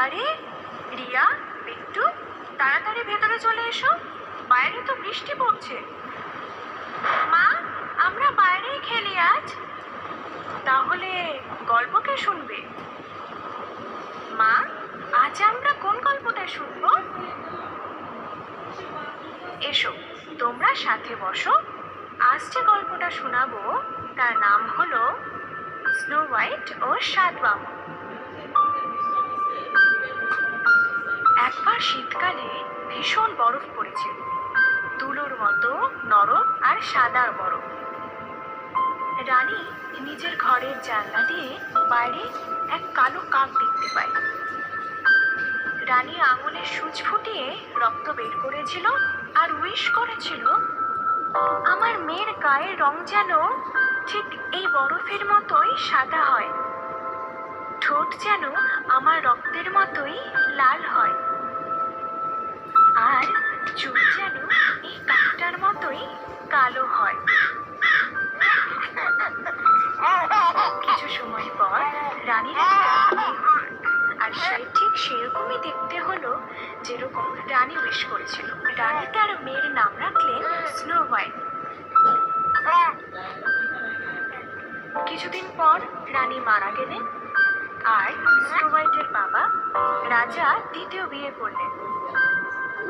আরে রিয়া, একটু তাড়াতাড়ি ভেতরে চলে এসো, বাইরে তো বৃষ্টি পড়ছে। মা, আমরা বাইরেই খেলি আজ। তাহলে গল্প কে শুনবে? মা, আজ আমরা কোন গল্পটা শুনবো? এসো, তোমরা সাথে বসো। আজ যে গল্পটা শোনাবো তার নাম হলো স্নো হোয়াইট ও সাত বামন। একবার শীতকালে ভীষণ বরফ পড়েছিল, তুলোর মতো নরম আর সাদা বরফ। রানী নিজের ঘরের জানলা দিয়ে বাইরে এক কালো কাক দেখতে পায়। রানী আঙুলের সূচ ফুটিয়ে রক্ত বের করেছিল আর উইশ করেছিল, আমার মেয়ের গায়ের রং যেন ঠিক এই বরফের মতোই সাদা হয়, ঠোঁট যেন আমার রক্তের মতোই লাল হয়, আর চুল যেন এই কাকটার মতোই কালো হয়। কিছু সময় পর রানীর আর সে ঠিক সেরকমই দেখতে হলো যেরকম রানী উইশ করেছিল। রানী তার মেয়ের নাম রাখলেন স্নো হোয়াইট। কিছুদিন পর রানী মারা গেলেন আর স্নো হোয়াইটের বাবা রাজা দ্বিতীয় বিয়ে করলেন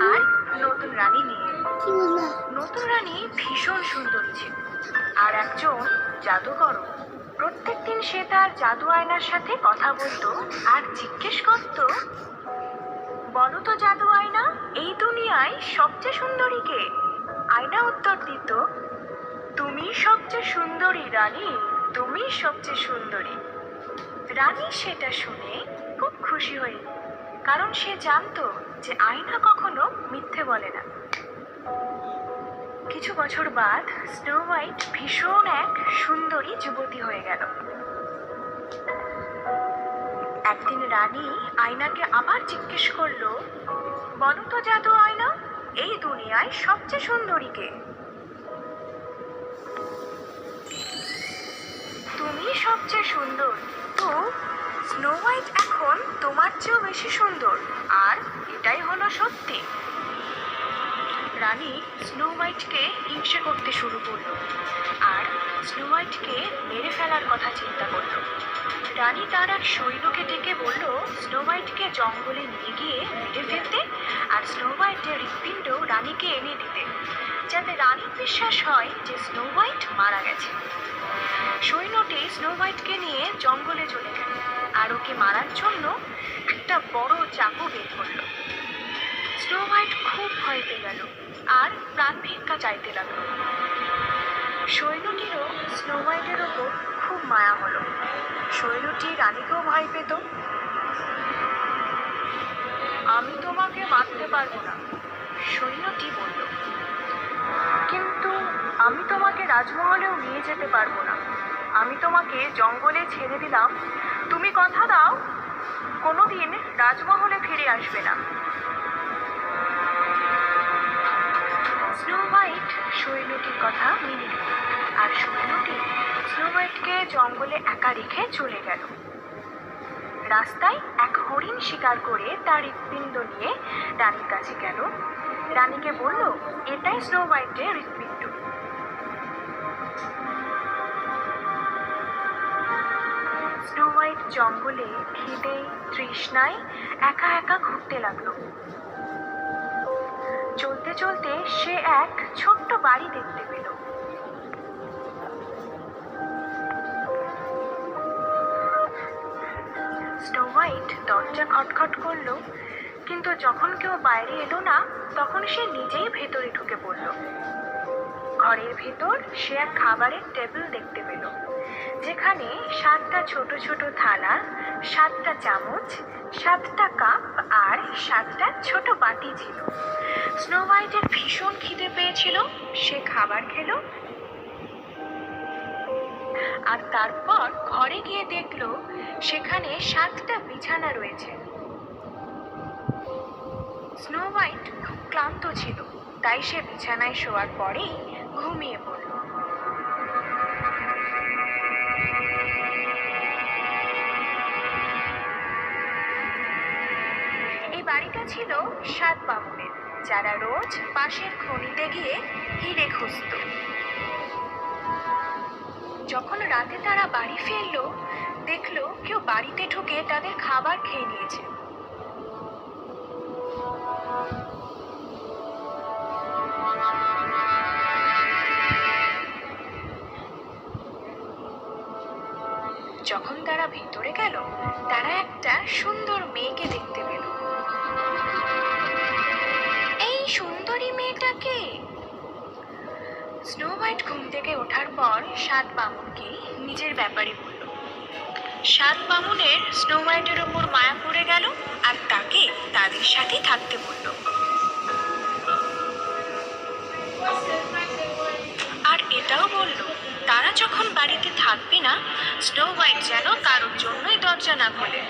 আর নতুন রানী নিয়ে। নতুন রানী ভীষণ সুন্দরী ছিল আর একজন জাদুকরও। প্রত্যেকদিন সে তার জাদু আয়নার সাথে কথা বলতো আর জিজ্ঞেস করত, বলো তো জাদু আয়না, এই দুনিয়ায় সবচেয়ে সুন্দরী কে? আয়না উত্তর দিত, তুমি সবচেয়ে সুন্দরী রানী, তুমি সবচেয়ে সুন্দরী। রানী সেটা শুনে খুব খুশি হয়ে, কারণ সে জানতো যে আয়না কখনো মিথ্যে বলে না। কিছু বছর বাদ স্নো হোয়াইট ভীষণ এক সুন্দরী যুবতী হয়ে গেল। একদিন রানী আয়নাকে আবার জিজ্ঞেস করলো, বলো তো জাদু আয়না, এই দুনিয়ায় সবচেয়ে সুন্দরী কে? তুমি সবচেয়ে সুন্দর, তো স্নো হোয়াইট এখন তোমার চেয়েও বেশি সুন্দর, আর এটাই হলো সত্যি। রানী স্নো হোয়াইটকে হিংসে করতে শুরু করলো আর স্নো হোয়াইটকে মেরে ফেলার কথা চিন্তা করলো। রানী তার এক সৈন্যকে ডেকে বলল স্নো হোয়াইটকে জঙ্গলে নিয়ে গিয়ে মেরে ফেলতে আর স্নো হোয়াইটের হৃৎপিণ্ড রানীকে এনে দিতে, যাতে রানীর বিশ্বাস হয় যে স্নো হোয়াইট মারা গেছে। সৈন্যটি স্নো হোয়াইটকে নিয়ে জঙ্গলে চলে গেল আর ওকে মারার জন্য একটা বড় চাকু বের করলো। স্নো হোয়াইট খুব ভয় পেয়ে গেল আর প্রাণ ভিক্ষা চাইতে লাগলো। সৈন্যটিরও স্নো হোয়াইটের ওপর খুব মায়া হলো। সৈন্যটি রানীকেও ভয় পেত। আমি তোমাকে মারতে পারবো না, সৈন্যটি বলল, কিন্তু আমি তোমাকে রাজমহলেও নিয়ে যেতে পারবো না। আমি তোমাকে জঙ্গলে ছেড়ে দিলাম, তুমি কথা দাও কোনোদিন রাজমহলে ফিরে আসবে না। স্নো হোয়াইট সৈন্যটির কথা মেনে নিল আর সৈন্যটি স্নো হোয়াইটকে জঙ্গলে একা রেখে চলে গেল। রাস্তায় এক হরিণ শিকার করে তার হৃৎপিণ্ড নিয়ে রানীর কাছে গেল। রানীকে বলল, এটাই স্নো হোয়াইটের হৃৎপিণ্ড। স্নো হোয়াইট জঙ্গলে খিদে তৃষ্ণায় একা একা ঘুরতে লাগলো। চলতে চলতে সে এক ছোট্ট বাড়ি দেখতে পেল। স্নো হোয়াইট দরজা খটখট করলো, কিন্তু যখন কেউ বাইরে এলো না তখন সে নিজেই ভেতরে ঢুকে পড়ল। ঘরের ভেতর সে এক খাবারের টেবিল দেখতে পেল, যেখানে 7টা ছোট ছোট থালা, 7টা চামচ, 7টা কাপ আর 7টা ছোট বাটি ছিল। স্নো হোয়াইটের ভীষণ খিদে পেয়েছিল, সে খাবার খেলো আর তারপর ঘরে গিয়ে দেখলো সেখানে 7টা বিছানা রয়েছে। স্নো হোয়াইট খুব ক্লান্ত ছিল, তাই সে বিছানায় শোয়ার পরেই ঘুমিয়ে পড়ল। বাড়িটা ছিল 7 বামুনের, যারা রোজ পাশের খনিতে গিয়ে হিরে খুঁজত। যখন রাতে তারা বাড়ি ফিরলো, দেখলো কেউ বাড়িতে ঢুকে তাদের খাবার খেয়ে নিয়েছে। যখন তারা ভিতরে গেল, তারা একটা সুন্দর মেয়েকে দেখতে পেল। এই সুন্দরী মেয়েটাকে? স্নো হোয়াইট ঘুম থেকে ওঠার পর 7 বামুনকে নিজের ব্যাপারে বলল। 7 বামুনের স্নো হোয়াইটের ওপর মায়া পড়ে গেল আর তাকে তাদের সাথে থাকতে বলল। আর এটাও বলল, তারা যখন বাড়িতে থাকবে না, স্নো হোয়াইট যেন কারোর জন্যই দরজা না খোলে।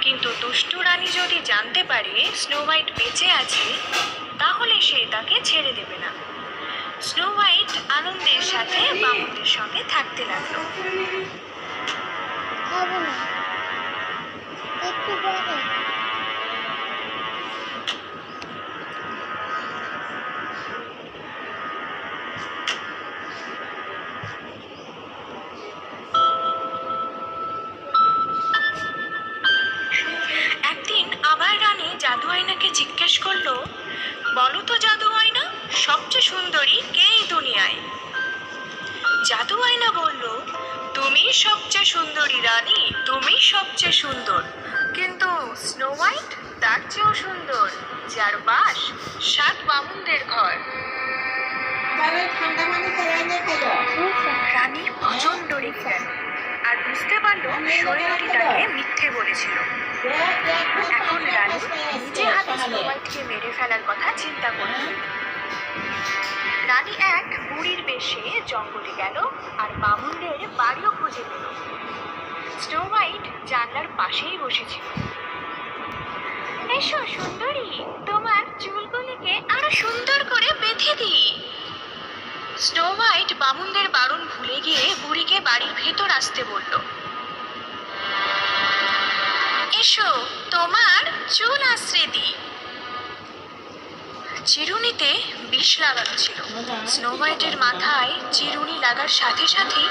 কিন্তু দুষ্টু রানী যদি জানতে পারে স্নো হোয়াইট বেঁচে আছে, তাহলে সে তাকে ছেড়ে দেবে না। স্নো হোয়াইট আনন্দের সাথে বামুনদের সঙ্গে থাকতে লাগলো। একদিন আবার রানী জাদু আয়নাকে জিজ্ঞেস করলো, বলো তো জাদু আয়না, সবচেয়ে সুন্দরী কে এই দুনিয়ায়? জাদু আয়না বলল, তুমি সবচেয়ে সুন্দরী রানী, তুমি সবচেয়ে সুন্দর। কিন্তু স্নো হোয়াইট তার চেয়েও সুন্দর, যার বাস 7 বামুনদের ঘর। রানী প্রচন্ড রেগে গেল আর বুঝতে পারলো শরীরটি তাকে মিথ্যে বলেছিল। এখন রানী নিজে হাতে স্নো হোয়াইটকে মেরে ফেলার কথা চিন্তা করল। রানী এক বুড়ির বেশে জঙ্গলে গেল আর বামুনদের বাড়িও খুঁজে পেল। স্নো হোয়াইট জানলার পাশেই বসেছিল। এসো সুন্দরী, তোমার চুলগুলিকে আরো সুন্দর করে বেঁধে দিই। স্নো হোয়াইট বামুনদের বারণ ভুলে গিয়ে বুড়িকে বাড়ির ভেতর আসতে বলল। এসো, তোমার চুল আশ্রে দিই। চিরুনিতে বিষ লাগানো ছিল। স্নো হোয়াইটের মাথায় চিরুনি লাগার সাথে সাথেই